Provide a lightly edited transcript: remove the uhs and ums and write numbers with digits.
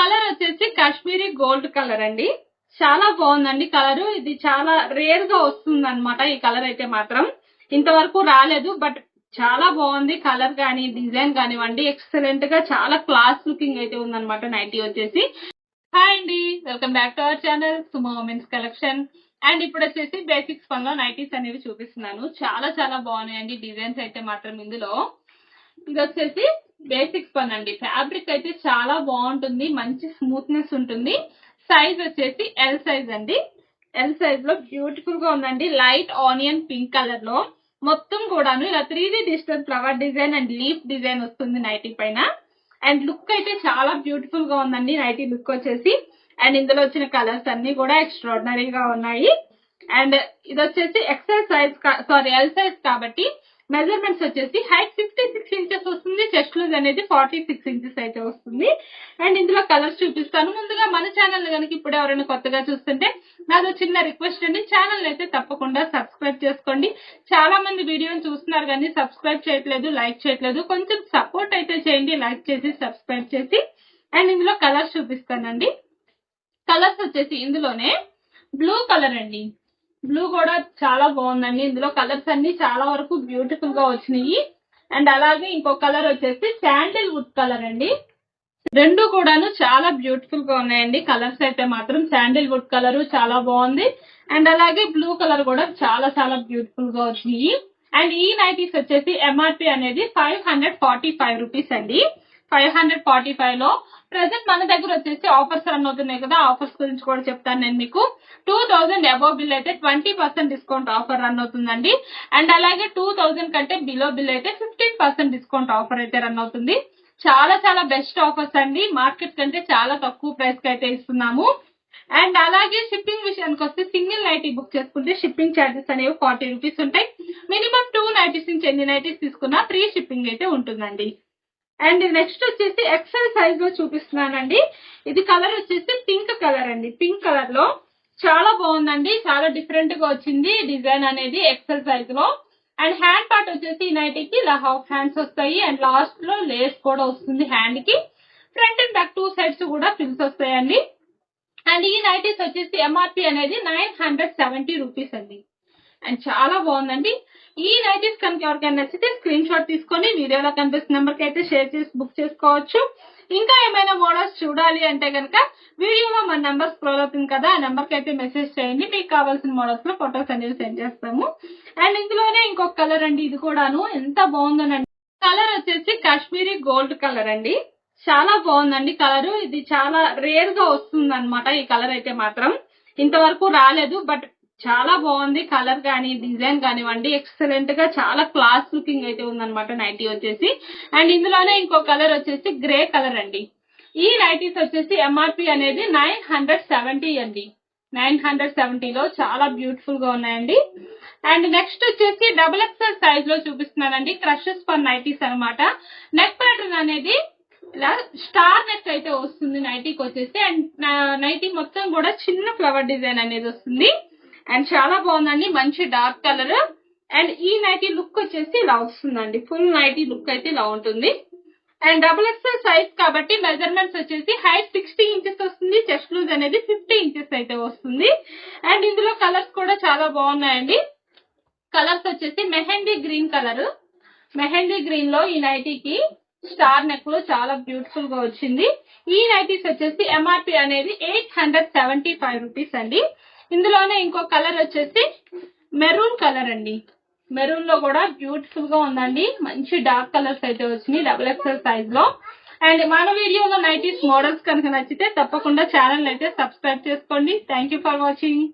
Colour వచ్చేసి Kashmiri gold colour అండి. చాలా బాగుందండి కలర్. ఇది చాలా రేర్ గా వస్తుంది అనమాట. ఈ కలర్ అయితే మాత్రం ఇంతవరకు రాలేదు. బట్ చాలా బాగుంది కలర్ కానీ డిజైన్ కానివ్వండి. ఎక్సలెంట్ గా చాలా క్లాస్ లుకింగ్ అయితే ఉందన్నమాట నైటీ వచ్చేసి. హాయ్ అండి, welcome back to our channel Sumo women's collection. And ఇప్పుడు వచ్చేసి బేసిక్స్ పన్ లో నైటీస్ అనేవి చూపిస్తున్నాను. చాలా చాలా బాగున్నాయండి డిజైన్స్ అయితే మాత్రం. ఇందులో ఇది వచ్చేసి బేసిక్స్ పన్ అండి. ఫ్యాబ్రిక్ అయితే చాలా బాగుంటుంది, మంచి స్మూత్నెస్ ఉంటుంది. సైజ్ వచ్చేసి ఎల్ సైజ్ అండి. ఎల్ సైజ్ లో బ్యూటిఫుల్ గా ఉందండి. లైట్ ఆనియన్ పింక్ కలర్ లో మొత్తం కూడాను ఇలా 3D digital flower design and leaf design వస్తుంది నైటీ పైన. అండ్ లుక్ అయితే చాలా బ్యూటిఫుల్ గా ఉందండి నైటీ లుక్ వచ్చేసి. అండ్ ఇందులో వచ్చిన కలర్స్ అన్ని కూడా ఎక్స్ట్రాడినరీగా ఉన్నాయి. అండ్ ఇది వచ్చేసి ఎక్సెల్ సైజ్ ఎల్ సైజ్ కాబట్టి మెజర్మెంట్స్ వచ్చేసి హైట్ 56 ఇంచెస్ వస్తుంది. చెస్ట్ లూజ్ అనేది 46 ఇంచెస్ అయితే వస్తుంది. అండ్ ఇందులో కలర్స్ చూపిస్తాను. ముందుగా మన ఛానల్ కనుక ఇప్పుడు ఎవరైనా కొత్తగా చూస్తుంటే నాదో చిన్న రిక్వెస్ట్ అండి, ఛానల్ అయితే తప్పకుండా సబ్స్క్రైబ్ చేసుకోండి. చాలా మంది వీడియోని చూస్తున్నారు కానీ సబ్స్క్రైబ్ చేయట్లేదు, లైక్ చేయట్లేదు. కొంచెం సపోర్ట్ అయితే చేయండి, లైక్ చేసి సబ్స్క్రైబ్ చేసి. అండ్ ఇందులో కలర్స్ చూపిస్తానండి. కలర్స్ వచ్చేసి ఇందులోనే బ్లూ కలర్ అండి. బ్లూ కూడా చాలా బాగుందండి. ఇందులో కలర్స్ అన్ని చాలా వరకు బ్యూటిఫుల్ గా వచ్చినాయి. అండ్ అలాగే ఇంకో కలర్ వచ్చేసి శాండిల్ వుడ్ కలర్ అండి. రెండు కూడాను చాలా బ్యూటిఫుల్ గా ఉన్నాయండి కలర్స్ అయితే మాత్రం. శాండిల్ వుడ్ కలర్ చాలా బాగుంది. అండ్ అలాగే బ్లూ కలర్ కూడా చాలా చాలా బ్యూటిఫుల్ గా వచ్చినాయి. అండ్ ఈ నైటీస్ వచ్చేసి ఎంఆర్పి అనేది 545 రూపీస్ అండి. 545 లో ప్రెసెంట్ మన దగ్గర వచ్చేసి ఆఫర్స్ రన్ అవుతున్నాయి కదా. ఆఫర్స్ గురించి కూడా చెప్తాను నేను మీకు. 2000 అబోవ్ బిల్ అయితే 20% డిస్కౌంట్ ఆఫర్ రన్ అవుతుందండి. అండ్ అలాగే 2000 కంటే బిలో బిల్ అయితే 15% డిస్కౌంట్ ఆఫర్ అయితే రన్ అవుతుంది. చాలా చాలా బెస్ట్ ఆఫర్స్ అండి. మార్కెట్ కంటే చాలా తక్కువ ప్రైస్ కి అయితే ఇస్తున్నాము. అండ్ అలాగే షిప్పింగ్ విషయానికి వస్తే సింగిల్ నైటీ బుక్ చేసుకుంటే షిప్పింగ్ ఛార్జెస్ అనేవి 40 రూపీస్ ఉంటాయి. మినిమం 2 నైటీస్ నుంచి ఎన్ని నైటీస్ తీసుకున్నా ఫ్రీ షిప్పింగ్ అయితే ఉంటుందండి. అండ్ నెక్స్ట్ వచ్చేసి ఎక్సెల్ సైజ్ లో చూపిస్తున్నానండి. ఇది కలర్ వచ్చేసి పింక్ కలర్ అండి. పింక్ కలర్ లో చాలా బాగుందండి. చాలా డిఫరెంట్ గా వచ్చింది డిజైన్ అనేది ఎక్సెల్ సైజ్ లో. అండ్ హ్యాండ్ పార్ట్ వచ్చేసి ఈ నైటీకి ఇలా హాఫ్ హ్యాండ్స్ వస్తాయి. అండ్ లాస్ట్ లో లేస్ కూడా వస్తుంది హ్యాండ్ కి. ఫ్రంట్ అండ్ బ్యాక్ 2 సైడ్స్ కూడా ఫిల్స్ వస్తాయండి. అండ్ ఈ నైటీస్ వచ్చేసి ఎంఆర్పి అనేది 970 రూపీస్ అండి. అండ్ చాలా బాగుందండి. ఈ నైటీస్ కనుక ఎవరికైనా నచ్చితే స్క్రీన్ షాట్ తీసుకొని వీడియోలో కనిపిస్తున్న నెంబర్ కి అయితే షేర్ చేసి బుక్ చేసుకోవచ్చు. ఇంకా ఏమైనా మోడల్స్ చూడాలి అంటే కనుక వీడియోలో మన నెంబర్ స్క్రోల్ అవుతుంది కదా, ఆ నెంబర్ కి అయితే మెసేజ్ చేయండి. మీకు కావాల్సిన మోడల్స్ లో ఫొటోస్ అనేవి సెండ్ చేస్తాము. అండ్ ఇందులోనే ఇంకొక కలర్ అండి. ఇది కూడాను ఎంత బాగుందోనండి. కలర్ వచ్చేసి కాశ్మీరీ గోల్డ్ కలర్ అండి. చాలా బాగుందండి కలర్. ఇది చాలా రేర్ గా వస్తుంది అనమాట ఈ కలర్ అయితే మాత్రం. ఇంతవరకు రాలేదు. బట్ చాలా బాగుంది కలర్ కానీ డిజైన్ కానివ్వండి. ఎక్సలెంట్ గా చాలా క్లాస్ లుకింగ్ అయితే ఉందన్నమాట నైటీ వచ్చేసి. అండ్ ఇందులోనే ఇంకో కలర్ వచ్చేసి గ్రే కలర్ అండి. ఈ నైటీస్ వచ్చేసి ఎంఆర్పి అనేది 970 అండి. 970 లో చాలా బ్యూటిఫుల్ గా ఉన్నాయండి. అండ్ నెక్స్ట్ వచ్చేసి డబుల్ ఎక్స్ఎల్ సైజ్ లో చూపిస్తున్నానండి. క్రషెస్ ఫర్ నైటీస్ అనమాట. నెక్ ప్యాటర్న్ అనేది ఇలా స్టార్ నెక్ అయితే వస్తుంది నైటీకి వచ్చేసి. అండ్ నైటీ మొత్తం కూడా చిన్న ఫ్లవర్ డిజైన్ అనేది వస్తుంది. అండ్ చాలా బాగుందండి, మంచి డార్క్ కలర్. అండ్ ఈ నైటీ లుక్ వచ్చేసి ఇలా వస్తుందండి. ఫుల్ నైటీ లుక్ అయితే ఇలా ఉంటుంది. అండ్ డబుల్ ఎక్స్ఎల్ సైజ్ కాబట్టి మెజర్మెంట్స్ వచ్చేసి హైట్ 60 ఇంచెస్ వస్తుంది. చెస్ట్ లూజ్ అనేది 50 ఇంచెస్ అయితే వస్తుంది. అండ్ ఇందులో కలర్స్ కూడా చాలా బాగున్నాయండి. కలర్స్ వచ్చేసి mehndi green colour. Mehndi green లో ఈ నైటీకి స్టార్ నెక్ లో చాలా బ్యూటిఫుల్ గా వచ్చింది. ఈ నైటీస్ వచ్చేసి ఎంఆర్పి అనేది 875 రూపీస్ అండి. ఇందులోనే ఇంకో కలర్ వచ్చేసి మెరూన్ కలర్ అండి. మెరూన్ లో కూడా బ్యూటిఫుల్ గా ఉందండి. మంచి డార్క్ కలర్స్ అయితే వచ్చినాయి డబుల్ ఎక్స్ఎల్ సైజ్ లో. అండ్ మన వీడియోలో నైటీస్ మోడల్స్ కనుక నచ్చితే తప్పకుండా ఛానల్ అయితే సబ్స్క్రైబ్ చేసుకోండి. Thank you for watching.